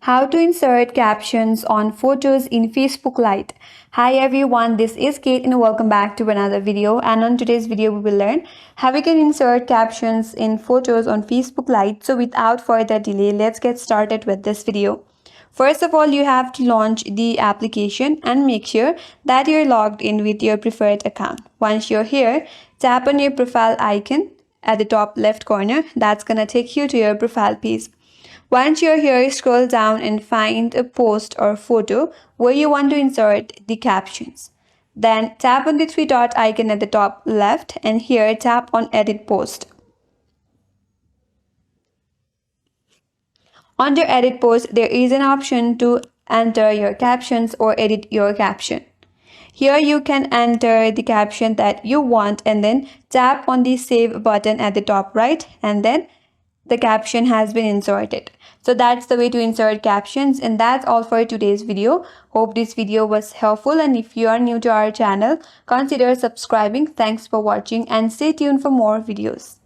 How to insert captions on photos in Facebook Lite. Hi everyone, this is Kate and welcome back to another video. And on today's video, we will learn how we can insert captions in photos on Facebook Lite. So without further delay, let's get started with this video. First of all, you have to launch the application and make sure that you're logged in with your preferred account. Once you're here, tap on your profile icon at the top left corner. That's gonna take you to your profile page. Once you're here, scroll down and find a post or photo where you want to insert the captions. Then tap on the three dot icon at the top left and here tap on Edit Post. Under Edit Post, there is an option to enter your captions or edit your caption. Here you can enter the caption that you want and then tap on the Save button at the top right and then the caption has been inserted. So that's the way to insert captions, and that's all for today's video. Hope this video was helpful, and if you are new to our channel, consider subscribing. Thanks for watching and stay tuned for more videos.